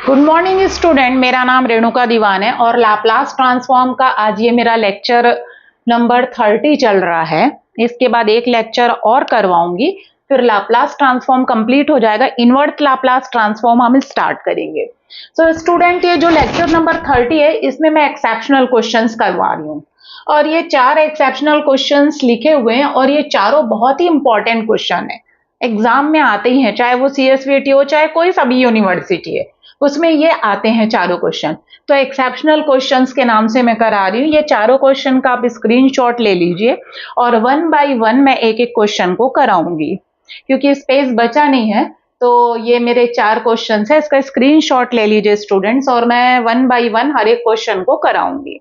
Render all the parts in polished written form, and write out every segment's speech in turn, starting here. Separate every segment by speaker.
Speaker 1: Good morning student, मेरा नाम रेणुका दीवान है और लाप्लास ट्रांसफॉर्म का आज ये मेरा लेक्चर नंबर 30 चल रहा है। इसके बाद एक लेक्चर और करवाऊंगी, फिर लाप्लास ट्रांसफॉर्म कंप्लीट हो जाएगा। इनवर्स लाप्लास ट्रांसफॉर्म हम स्टार्ट करेंगे। सो स्टूडेंट, ये जो लेक्चर नंबर 30 है इसमें मैं एक्सेप्शनल क्वेश्चंस करवा रही हूँ और ये 4 एक्सेप्शनल क्वेश्चंस लिखे हुए हैं और ये चारों बहुत ही इंपॉर्टेंट क्वेश्चन है, एग्जाम में आते ही हैं, चाहे वो CSVT हो चाहे कोई सभी यूनिवर्सिटी है, उसमें ये आते हैं चारों क्वेश्चन। तो एक्सेप्शनल क्वेश्चंस के नाम से मैं करा रही हूँ। ये चारों क्वेश्चन का आप स्क्रीनशॉट ले लीजिए और 1 बाय 1 मैं एक एक क्वेश्चन को कराऊंगी, क्योंकि स्पेस बचा नहीं है। तो ये मेरे 4 क्वेश्चन है, इसका स्क्रीनशॉट ले लीजिए स्टूडेंट्स और मैं 1 बाय 1 हर एक क्वेश्चन को कराऊंगी।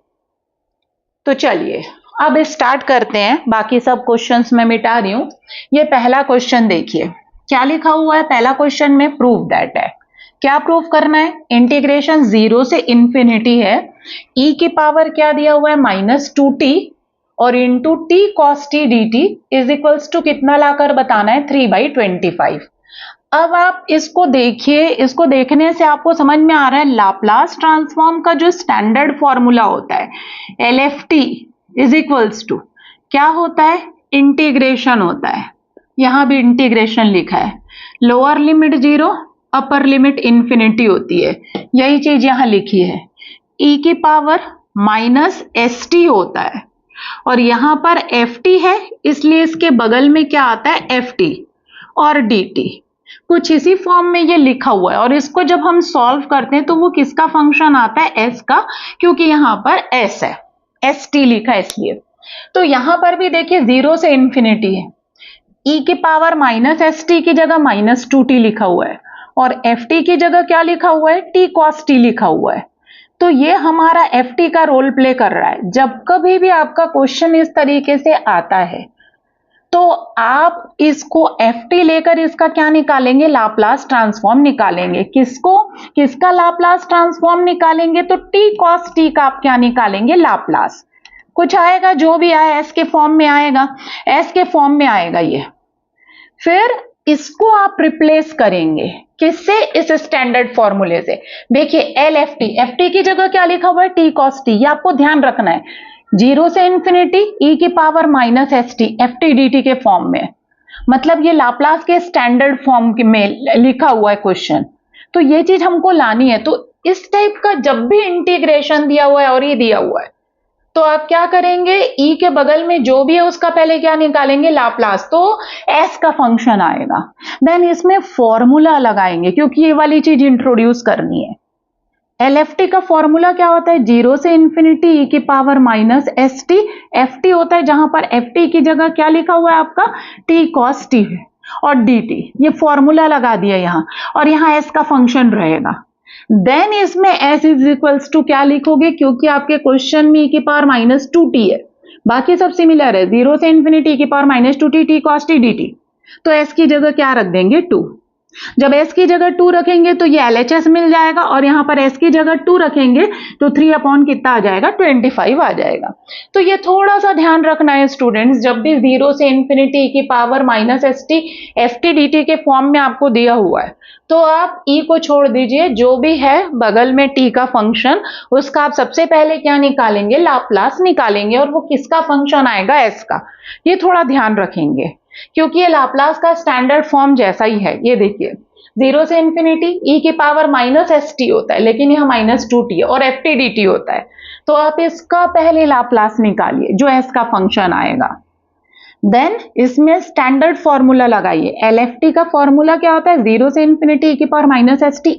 Speaker 1: तो चलिए अब स्टार्ट करते हैं। बाकी सब क्वेश्चंस मैं मिटा रही हूँ। ये पहला क्वेश्चन देखिए, क्या लिखा हुआ है पहला क्वेश्चन में, प्रूव दैट है। क्या प्रूव करना है? इंटीग्रेशन 0 से इंफिनिटी है, e की पावर क्या दिया हुआ है -2t और into t cos t dt is equals to कितना लाकर बताना है 3/25। अब आप इसको देखिए, इसको देखने से आपको समझ में आ रहा है लाप्लास ट्रांसफॉर्म का जो स्टैंडर्ड फॉर्मूला होता है LFT इज इक्वल्स टू क्या होता है, इंटीग्रेशन होता है। यहां भी इंटीग्रेशन लिखा है, lower limit 0 upper limit infinity होती है, यही चीज यहां लिखी है। e की पावर -st होता है और यहां पर ft है, इसलिए इसके बगल में क्या आता है ft और dt। कुछ इसी फॉर्म में ये लिखा हुआ है और इसको जब हम सॉल्व करते हैं तो वो किसका फंक्शन आता है, s का, क्योंकि यहां पर s है, st लिखा है इसलिए। तो यहां पर भी देखिए 0 से इंफिनिटी है, e की पावर -st की जगह -2t लिखा हुआ है और ft की जगह क्या लिखा हुआ है, t cos t लिखा हुआ है। तो ये हमारा ft का रोल प्ले कर रहा है। जब कभी भी आपका क्वेश्चन इस तरीके से आता है तो आप इसको ft लेकर इसका क्या निकालेंगे, लाप्लास ट्रांसफॉर्म निकालेंगे। किसका लाप्लास ट्रांसफॉर्म निकालेंगे, तो t cos t का आप क्या निकालेंगे, लाप्लास। कुछ आएगा, जो भी आए s के फॉर्म में आएगा, s के फॉर्म में आएगा ये। फिर इसको आप रिप्लेस करेंगे किससे, इस स्टैंडर्ड फॉर्मूले से। देखिए LFT, FT की जगह क्या लिखा हुआ है, t cos t, ये आपको ध्यान रखना है। 0 से इंफिनिटी e की पावर -st ft dt के फॉर्म में, मतलब ये लाप्लास के स्टैंडर्ड फॉर्म में लिखा हुआ है क्वेश्चन। तो ये चीज हमको लानी है। तो इस टाइप का जब भी इंटीग्रेशन दिया हुआ है और ये दिया हुआ है तो आप क्या करेंगे, e के बगल में जो भी है उसका पहले क्या निकालेंगे, लाप्लास, तो s का फंक्शन आएगा। देन इसमें फॉर्मूला लगाएंगे, क्योंकि ये वाली चीज इंट्रोड्यूस करनी है। LFT का फॉर्मूला क्या होता है, 0 से इंफिनिटी e की पावर -st, ft होता है जहां पर ft की जगह क्या लिखा हुआ है आपका, t cos t है और dt। ये फॉर्मूला लगा दिया यहां और यहां s का फंक्शन रहेगा। देन इसमें s इज इक्वल्स टू क्या लिखोगे, क्योंकि आपके क्वेश्चन में e की पावर -2t है, बाकी सब सिमिलर है, 0 से इंफिनिटी की power -2t t cos t dt। तो s की जगह क्या रख देंगे, 2। जब s की जगह 2 रखेंगे तो ये LHS मिल जाएगा और यहां पर s की जगह 2 रखेंगे तो 3 अपॉन कितना आ जाएगा, 25 आ जाएगा। तो ये थोड़ा सा ध्यान रखना है स्टूडेंट्स, जब भी 0 से इंफिनिटी की पावर -st ft dt के फॉर्म में आपको दिया हुआ है तो आप e को छोड़ दीजिए, जो भी है बगल में t का फंक्शन, उसका आप सबसे पहले क्या निकालेंगे, लाप्लास निकालेंगे और वो किसका फंक्शन आएगा, s का। ये थोड़ा ध्यान रखेंगे क्योंकि ये लाप्लास का स्टैंडर्ड फॉर्म जैसा ही है। ये देखिए 0 से इंफिनिटी e की पावर -st होता है, लेकिन यह -2t है और ft dt होता है। तो आप इसका पहले लाप्लास निकालिए जो s का फंक्शन आएगा। देन इसमें स्टैंडर्ड फॉर्मूला लगाइए। LFT का फॉर्मूला क्या होता है, 0 से इंफिनिटी e की पावर -st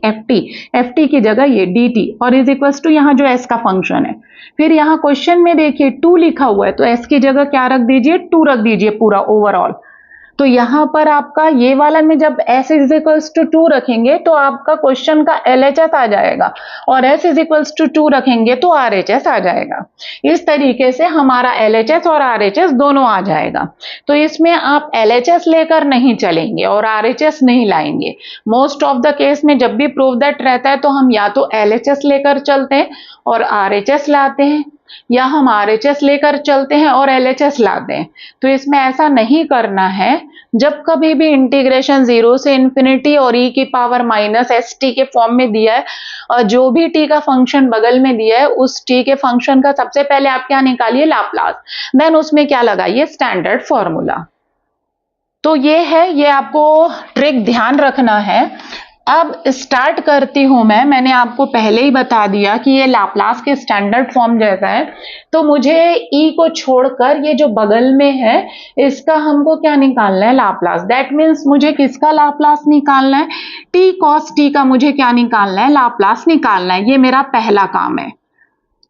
Speaker 1: ft की जगह ये dt और इज इक्वल्स टू यहाँ जो s का फंक्शन है। फिर यहाँ क्वेश्चन में देखिए 2 लिखा हुआ है तो s की जगह क्या रख दीजिए, 2 रख दीजिए पूरा ओवरऑल। तो यहां पर आपका ये वाला में जब s इज इक्वल्स टू 2 रखेंगे तो आपका क्वेश्चन का LHS आ जाएगा और s इज इक्वल्स टू 2 रखेंगे तो RHS आ जाएगा। इस तरीके से हमारा LHS और RHS दोनों आ जाएगा। तो इसमें आप LHS लेकर नहीं चलेंगे और RHS नहीं लाएंगे। मोस्ट ऑफ द केस में जब भी प्रूव दैट रहता है तो हम या तो LHS लेकर चलते हैं और RHS लाते हैं, या हम RHS लेकर चलते हैं और LHS लाते हैं। तो इसमें ऐसा नहीं करना है। जब कभी भी इंटीग्रेशन 0 से इंफिनिटी और e की पावर माइनस st के फॉर्म में दिया है और जो भी t का फंक्शन बगल में दिया है उस t के फंक्शन का सबसे पहले आप क्या निकालिए, लाप्लास, देन उसमें क्या लगाइए, स्टैंडर्ड फॉर्मूला। तो ये है, ये आपको ट्रिक ध्यान रखना है। अब स्टार्ट करती हूं मैंने आपको पहले ही बता दिया कि ये लाप्लास के स्टैंडर्ड फॉर्म जैसा है। तो मुझे ई को छोड़कर ये जो बगल में है इसका हमको क्या निकालना है, लाप्लास। दैट मीन्स मुझे किसका लाप्लास निकालना है, टी कॉस टी का मुझे क्या निकालना है, लाप्लास निकालना है। ये मेरा पहला काम है,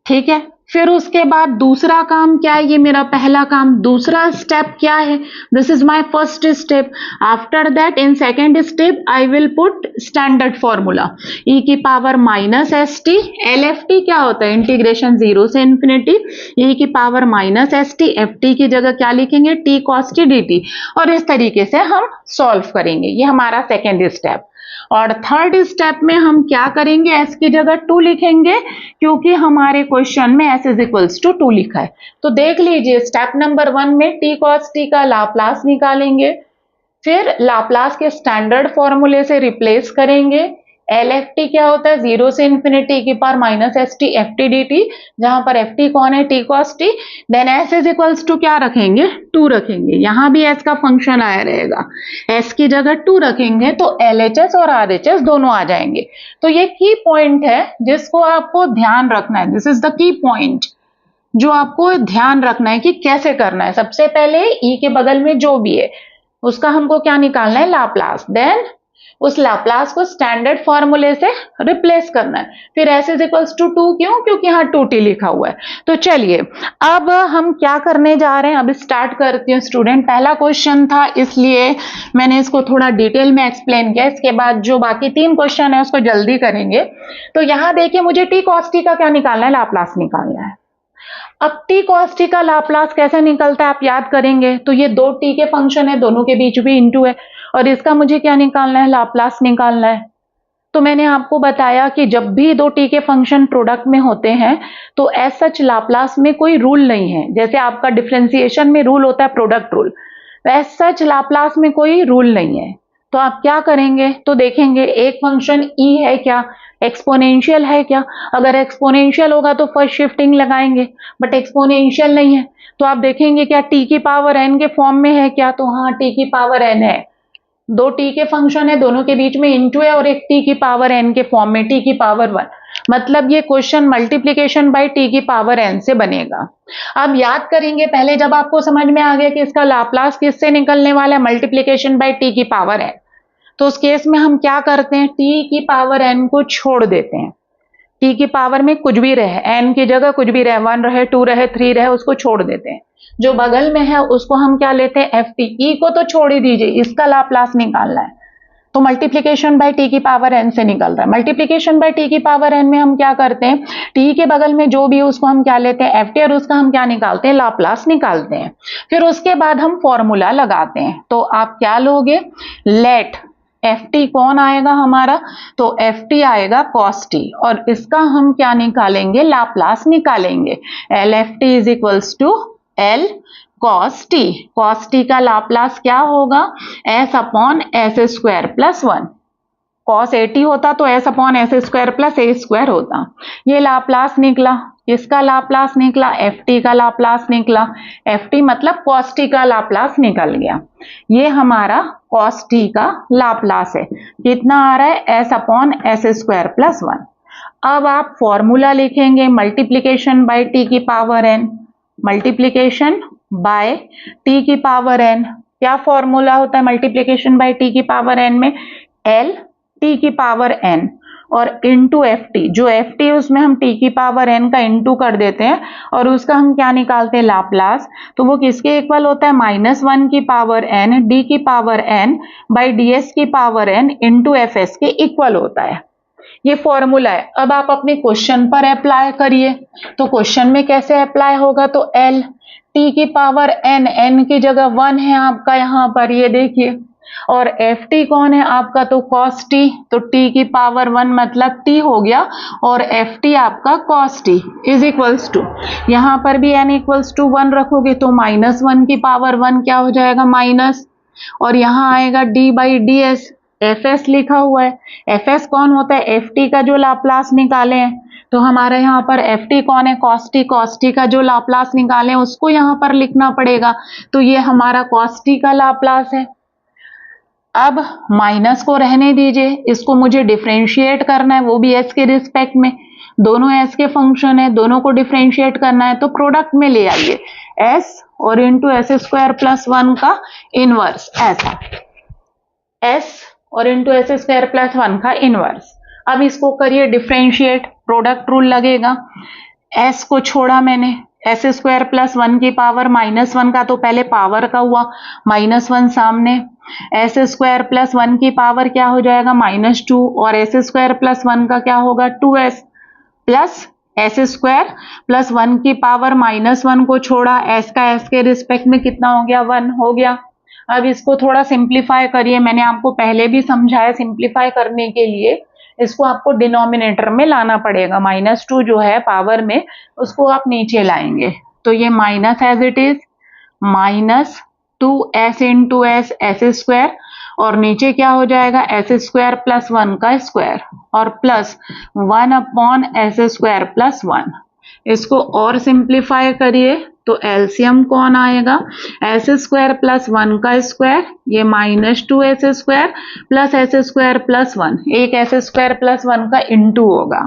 Speaker 1: ठीक है। फिर उसके बाद दूसरा काम क्या है, ये मेरा पहला काम। दूसरा स्टेप क्या है, this is my first step. After that in second step I will put standard formula, e की power minus S T. L F T क्या होता है, इंटीग्रेशन 0 से इंफिनिटी ई की power minus S T. F T की जगह क्या लिखेंगे, T cos T D T. और इस तरीके से हम सॉल्व करेंगे। ये हमारा सेकेंड स्टेप। और थर्ड स्टेप में हम क्या करेंगे, s की जगह 2 लिखेंगे क्योंकि हमारे क्वेश्चन में s इज इक्वल्स टू 2 लिखा है। तो देख लीजिए, स्टेप नंबर 1 में t cos t का लाप्लास निकालेंगे, फिर लाप्लास के स्टैंडर्ड फॉर्मूले से रिप्लेस करेंगे। एल एफ टी क्या होता है, 0 से इंफिनिटी की power minus S T F t D t, जहां पर एफ टी कौन है, t cos t. Then s is equals to क्या रखेंगे, 2 रखेंगे। यहां भी एस का फंक्शन आया रहेगा, एस की जगह 2 रखेंगे तो एल एच एस और आर एच एस दोनों आ जाएंगे। तो ये की पॉइंट है जिसको आपको ध्यान रखना है। This is the key point जो आपको ध्यान रखना है कि कैसे करना है। सबसे पहले ई के बगल में जो भी है उसका हमको क्या निकालना है, लाप्लास। देन उस लाप्लास को स्टैंडर्ड फॉर्मूले से रिप्लेस करना है। फिर s इज इक्वल्स टू 2, क्यों, क्योंकि यहाँ 2t लिखा हुआ है। तो चलिए अब हम क्या करने जा रहे हैं, अब स्टार्ट करती हूँ स्टूडेंट। पहला क्वेश्चन था इसलिए मैंने इसको थोड़ा डिटेल में एक्सप्लेन किया। इसके बाद जो बाकी 3 क्वेश्चन है उसको जल्दी करेंगे। तो यहाँ देखिए, मुझे t cos t का क्या निकालना है, लाप्लास निकालना है। अब t cos t का लाप्लास कैसे निकलता है आप याद करेंगे। तो ये 2t के फंक्शन है, दोनों के बीच भी इंटू है, और इसका मुझे क्या निकालना है, लाप्लास निकालना है। तो मैंने आपको बताया कि जब भी 2t के फंक्शन प्रोडक्ट में होते हैं तो एज सच लाप्लास में कोई रूल नहीं है। जैसे आपका डिफरेंशिएशन में रूल होता है product rule, as such Laplace में कोई रूल नहीं है। तो आप क्या करेंगे, तो देखेंगे एक फंक्शन e है क्या, एक्सपोनेंशियल है क्या। अगर एक्सपोनेंशियल होगा तो फर्स्ट शिफ्टिंग लगाएंगे, बट एक्सपोनेंशियल नहीं है तो आप देखेंगे क्या t की पावर n के फॉर्म में है क्या। तो हाँ, t की पावर n है। 2t के फंक्शन है, दोनों के बीच में इंटू है, और एक t की पावर n के फॉर्म में, t की पावर 1। मतलब ये क्वेश्चन मल्टीप्लीकेशन बाय t की पावर n से बनेगा। अब याद करेंगे, पहले जब आपको समझ में आ गया कि इसका लाप्लास किससे निकलने वाला है, मल्टीप्लीकेशन बाय t की पावर n, तो उस केस में हम क्या करते हैं, t की पावर n को छोड़ देते हैं। t की पावर में कुछ भी रहे, n की जगह कुछ भी रहे, 1 रहे, 2 रहे, 3 रहे, उसको छोड़ देते हैं। जो बगल में है उसको हम क्या लेते हैं, एफ टी। ई को तो छोड़ ही दीजिए, इसका लाप्लास निकालना है। तो मल्टीप्लीकेशन बाय टी की पावर n से निकल रहा है। मल्टीप्लीकेशन बाय टी की पावर n में हम क्या करते हैं, टी के बगल में जो भी है उसको हम क्या लेते हैं, एफ टी, और उसका हम क्या निकालते हैं, लाप्लास निकालते हैं। फिर उसके बाद हम फॉर्मूला लगाते हैं। तो आप क्या लोगे, लेट एफ टी कौन आएगा हमारा, तो एफ टी आएगा cos t, और इसका हम क्या निकालेंगे, लाप्लास निकालेंगे। L F T is equals to L cos t। cos t का लाप्लास क्या होगा, s upon s square plus 1। cos a t होता तो s upon s square plus a square होता। ये लाप्लास निकला, इसका लाप्लास निकला, एफ टी का लाप्लास निकला। एफ टी मतलब cos t का लाप्लास निकल गया। ये हमारा cos t का लाप्लास है। कितना आ रहा है, s upon s square plus 1। अब आप फॉर्मूला लिखेंगे, मल्टीप्लीकेशन बाय t की power n, multiplication bye t की पावर n। क्या फॉर्मूला होता है मल्टीप्लीकेशन बाय t की पावर n में, l t की पावर n और इंटू एफ टी। जो एफ टी है उसमें हम t की पावर n का इंटू कर देते हैं और उसका हम क्या निकालते हैं, लाप्लास। तो वो किसके इक्वल होता है, -1 की पावर n d की power n by D S की power n into F S के इक्वल होता है। ये फॉर्मूला है। अब आप अपने क्वेश्चन पर अप्लाई करिए। तो क्वेश्चन में कैसे अप्लाई होगा, तो L टी की पावर एन, एन की जगह 1 है आपका यहाँ पर, ये देखिए। और एफ टी कौन है आपका, तो कॉस टी, तो टी की पावर 1 मतलब टी हो गया, और एफ टी आपका cos t is equals to, यहाँ पर भी एन इक्वल्स टू 1 रखोगे तो -1 की पावर 1 क्या हो जाएगा, माइनस, और यहाँ आएगा D by D S, F S लिखा हुआ है। एफ एस कौन होता है, एफ टी का जो लाप्लास निकाले हैं, तो हमारे यहाँ पर एफ टी कौन है, कॉस टी, कॉस टी का जो लाप्लास निकाले उसको यहाँ पर लिखना पड़ेगा, तो ये हमारा कॉस टी का लाप्लास है। अब माइनस को रहने दीजिए, इसको मुझे डिफरेंशिएट करना है, वो भी एस के रिस्पेक्ट में, दोनों एस के फंक्शन है, दोनों को डिफरेंशिएट करना है, तो प्रोडक्ट में ले आइए एस और इंटू एस स्क्वायर प्लस 1 का इनवर्स, ऐसा एस और इंटू एस स्क्वायर प्लस 1 का इनवर्स। अब इसको करिए डिफरेंशिएट, प्रोडक्ट रूल लगेगा, एस को छोड़ा मैंने, एस स्क्वायर प्लस 1 की पावर -1 का, तो पहले पावर का हुआ, -1 सामने, एस स्क्वायर प्लस 1 की पावर क्या हो जाएगा, -2, और एस स्क्वायर प्लस 1 का क्या होगा, 2s, plus S square plus 1 की पावर -1 को छोड़ा, एस का एस के रिस्पेक्ट में कितना हो गया, 1 हो गया। अब इसको थोड़ा सिंप्लीफाई करिए, मैंने आपको पहले भी समझाया, सिंप्लीफाई करने के लिए इसको आपको डिनोमिनेटर में लाना पड़ेगा, -2 जो है पावर में, उसको आप नीचे लाएंगे, तो ये minus as it is, -2s into s, s square, और नीचे क्या हो जाएगा, एस स्क्वायर प्लस 1 का स्क्वायर, और plus 1 upon s square plus 1। इसको और सिंप्लीफाई करिए तो एलसीएम कौन आएगा, एस स्क्वायर प्लस 1 का स्क्वायर, ये -2s square plus S square plus 1, एक एस स्क्वायर प्लस 1 का इंटू होगा,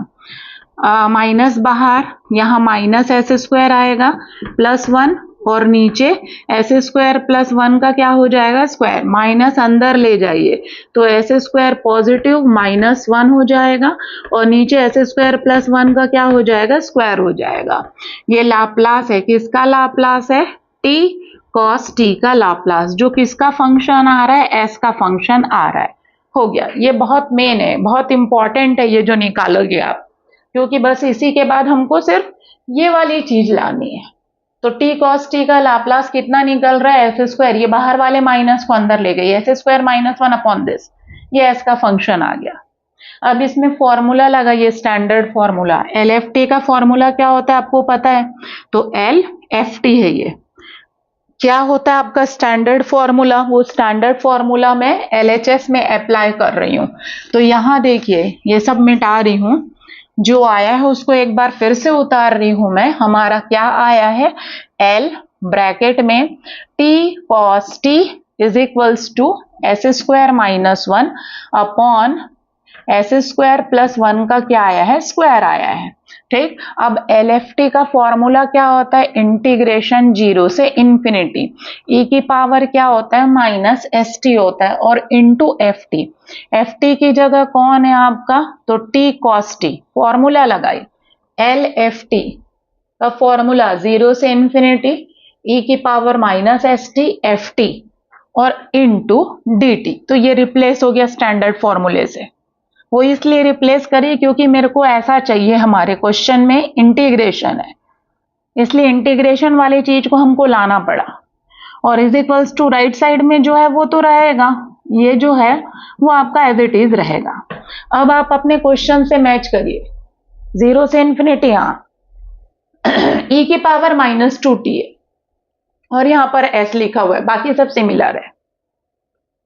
Speaker 1: माइनस बाहर, यहाँ माइनस एस स्क्वायर आएगा प्लस 1, और नीचे एस स्क्वायर प्लस 1 का क्या हो जाएगा, स्क्वायर, माइनस अंदर ले जाइए तो एस स्क्वायर पॉजिटिव -1 हो जाएगा, और नीचे एस स्क्वायर प्लस 1 का क्या हो जाएगा, स्क्वायर हो जाएगा। ये लाप्लास है, किसका लाप्लास है, टी कॉस टी का लाप्लास, जो किसका फंक्शन आ रहा है, एस का फंक्शन आ रहा है। हो गया, ये बहुत मेन है, बहुत इंपॉर्टेंट है ये जो निकालोगे आप, क्योंकि बस इसी के बाद हमको सिर्फ ये वाली चीज लानी है। तो टी कॉस टी का लाप्लास कितना निकल रहा है, एस स्क्वायर, ये बाहर वाले माइनस को अंदर ले गई, एस स्क्वायर -1 अपॉन दिस, ये एस का फंक्शन आ गया। अब इसमें फॉर्मूला लगाइए, standard formula, L F t का फॉर्मूला क्या होता है आपको पता है, तो एल एफ टी है, ये क्या होता है आपका स्टैंडर्ड फॉर्मूला, वो स्टैंडर्ड फॉर्मूला मैं एलएचएस में अप्लाई कर रही हूँ। तो यहाँ देखिए ये सब मिटा रही हूँ, जो आया है उसको एक बार फिर से उतार रही हूं मैं। हमारा क्या आया है, L ब्रैकेट में t cos t is equals to s square -1 upon s square plus 1 का क्या आया है, स्क्वायर आया है। ठीक, अब एल एफ टी का फॉर्मूला क्या होता है, इंटीग्रेशन 0 से इंफिनिटी, ई की पावर क्या होता है, -st होता है, और इंटू एफ टी की जगह कौन है आपका, तो टी कॉस टी, फॉर्मूला लगाई, एल एफ टी का फॉर्मूला 0 से इंफिनिटी, ई की पावर -st एफ टी और इंटू डी टी। तो ये रिप्लेस हो गया स्टैंडर्ड फॉर्मूले से। वो इसलिए रिप्लेस करिए क्योंकि मेरे को ऐसा चाहिए, हमारे क्वेश्चन में इंटीग्रेशन है, इसलिए इंटीग्रेशन वाली चीज को हमको लाना पड़ा। और is equals to right side में जो है वो तो रहेगा, ये जो है वो आपका एज इट इज रहेगा। अब आप अपने क्वेश्चन से मैच करिए, 0 से इंफिनिटी, हाँ ई की पावर -2t है और यहां पर s लिखा हुआ है, बाकी सब सिमिलर है।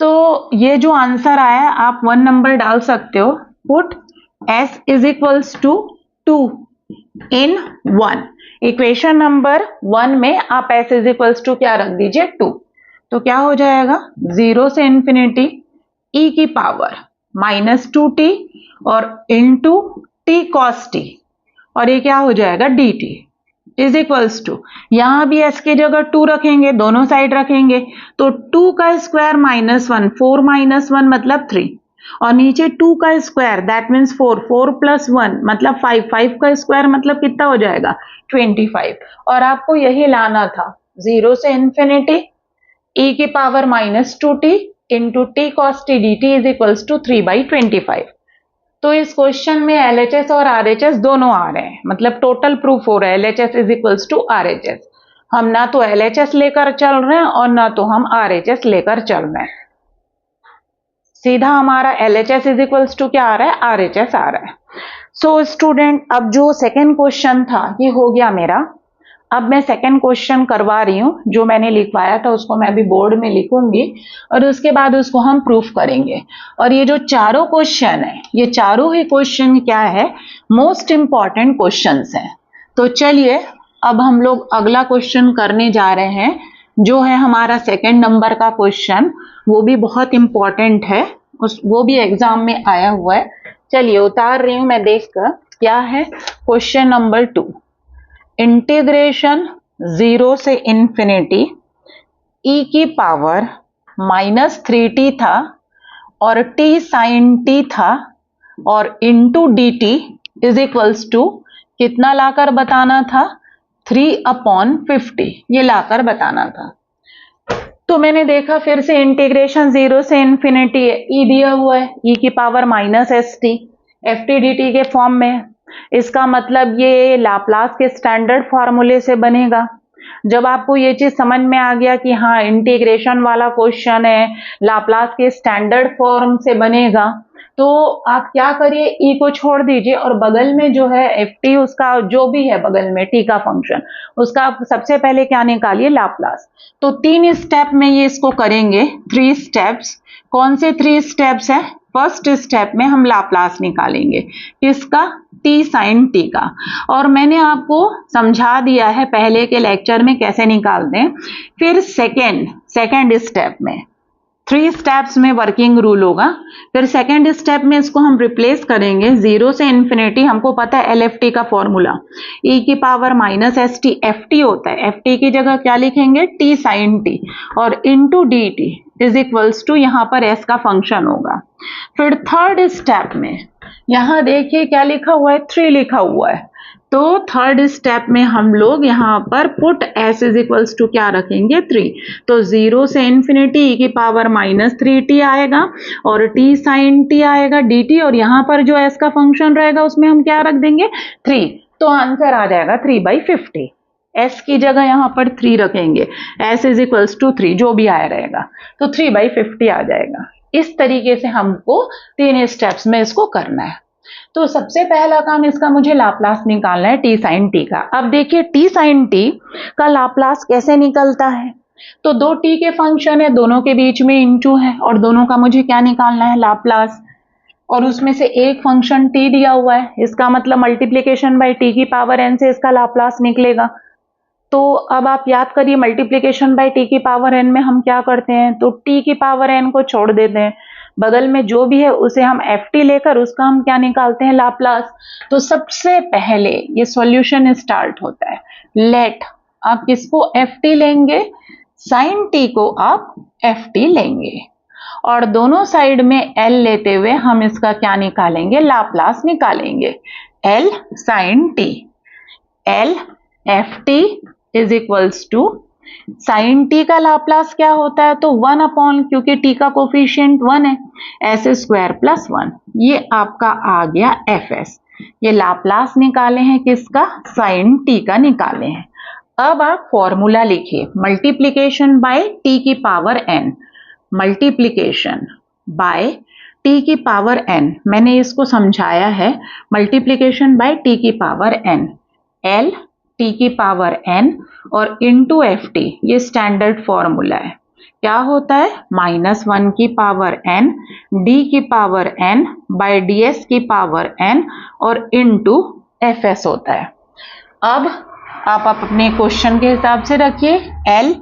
Speaker 1: तो ये जो आंसर आया आप 1 नंबर डाल सकते हो, put s is equals to 2 in 1। Equation number 1 में आप s इज इक्वल्स टू क्या रख दीजिए, 2। तो क्या हो जाएगा, 0 से इंफिनिटी e की पावर -2t और इंटू t cos t, और ये क्या हो जाएगा dt इज इक्वल्स टू, यहां भी s की जगह 2 रखेंगे, दोनों साइड रखेंगे, तो 2 का स्क्वायर -1, 4 -1 मतलब 3, और नीचे 2 का स्क्वायर दैट मीन्स 4, 4 प्लस 1 मतलब 5, 5 का स्क्वायर मतलब कितना हो जाएगा 25। और आपको यही लाना था, 0 से इंफिनिटी e की power -2t into t cos T D t is equals to 3/25। तो इस क्वेश्चन में LHS और RHS दोनों आ रहे हैं, मतलब टोटल प्रूफ हो रहा है LHS is equals to RHS। हम ना तो LHS लेकर चल रहे हैं और ना तो हम RHS लेकर चल रहे हैं, सीधा हमारा LHS इज इक्वल्स टू क्या आ रहा है, RHS आ रहा है। सो स्टूडेंट, अब जो सेकेंड क्वेश्चन था ये हो गया मेरा। अब मैं सेकेंड क्वेश्चन करवा रही हूँ, जो मैंने लिखवाया था उसको मैं अभी बोर्ड में लिखूंगी और उसके बाद उसको हम प्रूफ करेंगे। और ये जो चारों क्वेश्चन है, ये चारों ही क्वेश्चन क्या है, मोस्ट इंपॉर्टेंट क्वेश्चंस हैं। तो चलिए अब हम लोग अगला क्वेश्चन करने जा रहे हैं, जो है हमारा सेकेंड नंबर का क्वेश्चन। वो भी बहुत इंपॉर्टेंट है, वो भी एग्जाम में आया हुआ है। चलिए उतार रही हूं मैं देखकर, क्या है क्वेश्चन नंबर 2। इंटीग्रेशन 0 से इंफिनिटी e की पावर -3t था और t sin t था और into d t is equals to कितना लाकर बताना था, 3/50, ये लाकर बताना था। तो मैंने देखा फिर से इंटीग्रेशन 0 से इंफिनिटी है, e दिया हुआ है, e की पावर -st ft dt के फॉर्म में। इसका मतलब ये लाप्लास के स्टैंडर्ड फॉर्मूले से बनेगा। जब आपको ये चीज समझ में आ गया कि हाँ इंटीग्रेशन वाला क्वेश्चन है, लाप्लास के स्टैंडर्ड फॉर्म से बनेगा, तो आप क्या करिए, ई को छोड़ दीजिए और बगल में जो है एफ टी, उसका जो भी है बगल में टी का फंक्शन, उसका आप सबसे पहले क्या निकालिए, लाप्लास। तो 3 स्टेप में ये इसको करेंगे, 3 स्टेप्स। कौन से 3 स्टेप्स है? फर्स्ट स्टेप में हम लाप्लास निकालेंगे किसका, टी साइन टी का। और मैंने आपको समझा दिया है पहले के लेक्चर में कैसे निकालते हैं। फिर सेकेंड स्टेप में 3 स्टेप्स में वर्किंग रूल होगा। फिर सेकेंड स्टेप में इसको हम रिप्लेस करेंगे 0 से इंफिनिटी, हमको पता है LFT का फॉर्मूला, e की पावर -st ft होता है, ft की जगह क्या लिखेंगे, t sin t और into d t is equals to यहाँ पर s का फंक्शन होगा। फिर थर्ड स्टेप में यहाँ देखिए क्या लिखा हुआ है, 3 लिखा हुआ है। तो थर्ड स्टेप में हम लोग यहाँ पर put s is equals to क्या रखेंगे, 3। तो 0 से इंफिनिटी e की पावर -3t आएगा और t sin t आएगा dt, और यहाँ पर जो s का फंक्शन रहेगा उसमें हम क्या रख देंगे, 3। तो आंसर आ जाएगा 3/50। s की जगह यहाँ पर 3 रखेंगे, s इज इक्वल्स टू 3, जो भी आया रहेगा, तो 3/50 आ जाएगा। इस तरीके से हमको 3 स्टेप्स में इसको करना है। तो सबसे पहला काम इसका मुझे लाप्लास निकालना है टी साइन टी का। अब देखिए टी साइन टी का लाप्लास कैसे निकलता है, तो 2 टी के फंक्शन है, दोनों के बीच में इंटू है और दोनों का मुझे क्या निकालना है, लाप्लास। और उसमें से एक फंक्शन टी दिया हुआ है, इसका मतलब मल्टीप्लीकेशन बाय टी की पावर एन से इसका लाप्लास निकलेगा। तो अब आप याद करिए मल्टीप्लीकेशन बाय टी की पावर एन में हम क्या करते हैं, तो टी की पावर एन को छोड़ देते हैं, बगल में जो भी है उसे हम एफ टी लेकर उसका हम क्या निकालते हैं, लाप्लास। तो सबसे पहले ये सॉल्यूशन स्टार्ट होता है, लेट आप किसको एफ टी लेंगे, साइन टी को आप एफ टी लेंगे और दोनों साइड में एल लेते हुए हम इसका क्या निकालेंगे, लाप्लास निकालेंगे, L sine t, L F T is equals to sine t का लाप्लास क्या होता है, तो 1 क्योंकि टी का कोफिशिएंट 1 है, एस स्क्वायर प्लस 1, ये आपका आ गया एफ एस। ये लाप्लास निकाले हैं किसका, साइन टी का निकाले हैं। अब आप फॉर्मूला लिखिए, मल्टीप्लीकेशन बाय टी की power n, multiplication by t की पावर एन, मैंने इसको समझाया है, मल्टीप्लीकेशन बाय टी की पावर एन, एल टी की पावर एन और इंटू एफ टी, ये स्टैंडर्ड फॉर्मूला है। क्या होता है, -1 की पावर एन डी की power n by d S की पावर एन और इंटू एफ एस होता है। अब आप अपने क्वेश्चन के हिसाब से रखिए, एल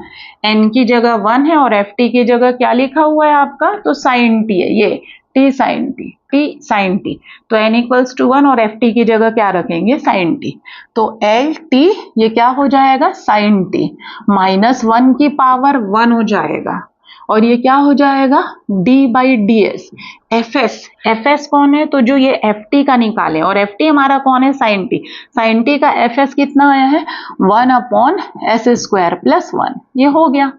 Speaker 1: एन की जगह 1 है और एफ टी की जगह क्या लिखा हुआ है आपका, तो साइन टी है, ये t sine t, t sine t, तो एन इक्वल्स टू 1 और एफ टी की जगह क्या रखेंगे, साइन टी। तो एल टी ये क्या हो जाएगा, साइन टी, -1 की पावर 1 हो जाएगा और ये क्या हो जाएगा, d by D S, F S कौन है, तो जो ये एफ टी का निकाले, और एफ टी हमारा कौन है, साइन टी, साइन टी का एफ एस कितना आया है, 1/s स्क्वायर प्लस 1, ये हो गया।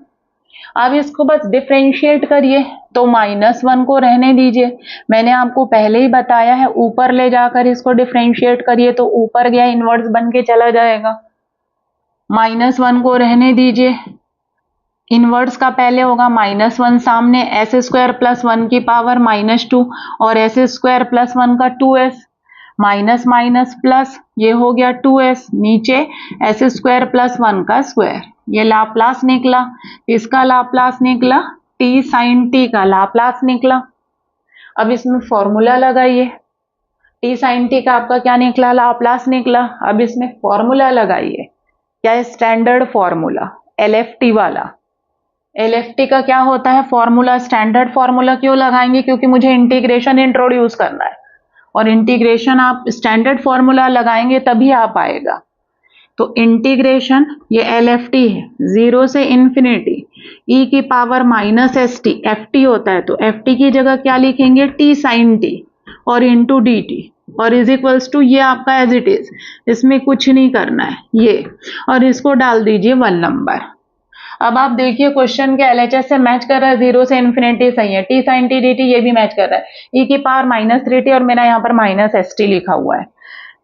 Speaker 1: अब इसको बस डिफरेंशिएट करिए, तो -1 को रहने दीजिए, मैंने आपको पहले ही बताया है, ऊपर ले जाकर इसको डिफरेंशिएट करिए, तो ऊपर गया इनवर्स बन के चला जाएगा। -1 को रहने दीजिए, इनवर्स का पहले होगा -1 सामने, एस स्क्वायर प्लस 1 की पावर -2 और एस स्क्वायर प्लस 1 का 2s, माइनस माइनस प्लस, ये हो गया 2s, नीचे एस स्क्वायर प्लस 1 का स्क्वायर, ये लाप्लास निकला, इसका लाप्लास निकला, t sin t का लाप्लास निकला। अब इसमें फॉर्मूला लगाइए, t sin t का आपका क्या निकला, लाप्लास निकला। अब इसमें फॉर्मूला लगाइए, क्या है, स्टैंडर्ड फॉर्मूला, LFT वाला। LFT का क्या होता है फॉर्मूला, स्टैंडर्ड फॉर्मूला क्यों लगाएंगे, क्योंकि मुझे इंटीग्रेशन इंट्रोड्यूस करना है, और इंटीग्रेशन आप स्टैंडर्ड फॉर्मूला लगाएंगे तभी आ पाएगा। तो इंटीग्रेशन, ये LFT है, 0 से इन्फिनिटी e की पावर -st, ft होता है, तो ft की जगह क्या लिखेंगे, t sin t और इंटू dt, और इज इक्वल्स टू, ये आपका एज इट इज, इसमें कुछ नहीं करना है ये, और इसको डाल दीजिए 1 नंबर। अब आप देखिए क्वेश्चन के LHS से मैच कर रहा है, 0 से इन्फिनिटी सही है, t sin t dt ये भी मैच कर रहा है, e की पावर -3t और मेरा यहाँ पर -st लिखा हुआ है।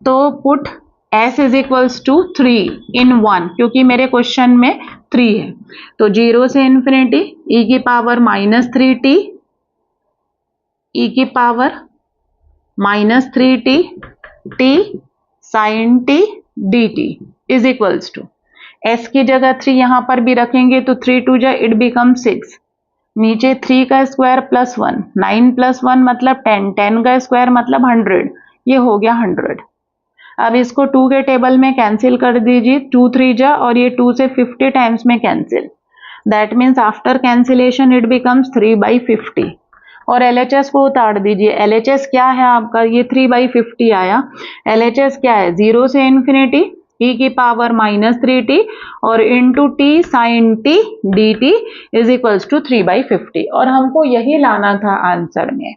Speaker 1: तो put s is equals to 3 in 1, क्योंकि मेरे क्वेश्चन में 3 है, तो 0 से इन्फिनिटी e की पावर -3t, e की power -3t t sin t dt is equals to, s की जगह 3 यहां पर भी रखेंगे तो 3 2 जा इट बिकम 6, नीचे 3 का स्क्वायर प्लस 1, 9 प्लस 1 मतलब 10, 10 का स्क्वायर मतलब 100, ये हो गया 100। अब इसको 2 के टेबल में कैंसिल कर दीजिए, 2 3 जा, और ये 2 से 50 टाइम्स में cancel, that means after cancellation it becomes 3/50, और LHS को उतार दीजिए। LHS क्या है आपका, ये 3/50 आया। LHS क्या है, 0 से इन्फिनिटी e की पावर -3t और into t sin t dt is equals to 3/50, और हमको यही लाना था आंसर में।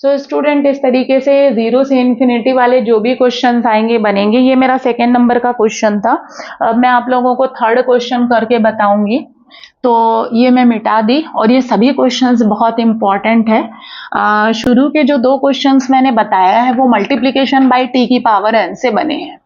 Speaker 1: सो स्टूडेंट, इस तरीके से 0 से इन्फिनिटी वाले जो भी क्वेश्चंस आएंगे बनेंगे। ये मेरा सेकेंड नंबर का क्वेश्चन था। अब मैं आप लोगों को थर्ड क्वेश्चन करके बताऊंगी, तो ये मैं मिटा दी, और ये सभी क्वेश्चंस बहुत इंपॉर्टेंट है। शुरू के जो 2 क्वेश्चंस मैंने बताया है वो मल्टीप्लिकेशन बाय t की पावर n से बने हैं।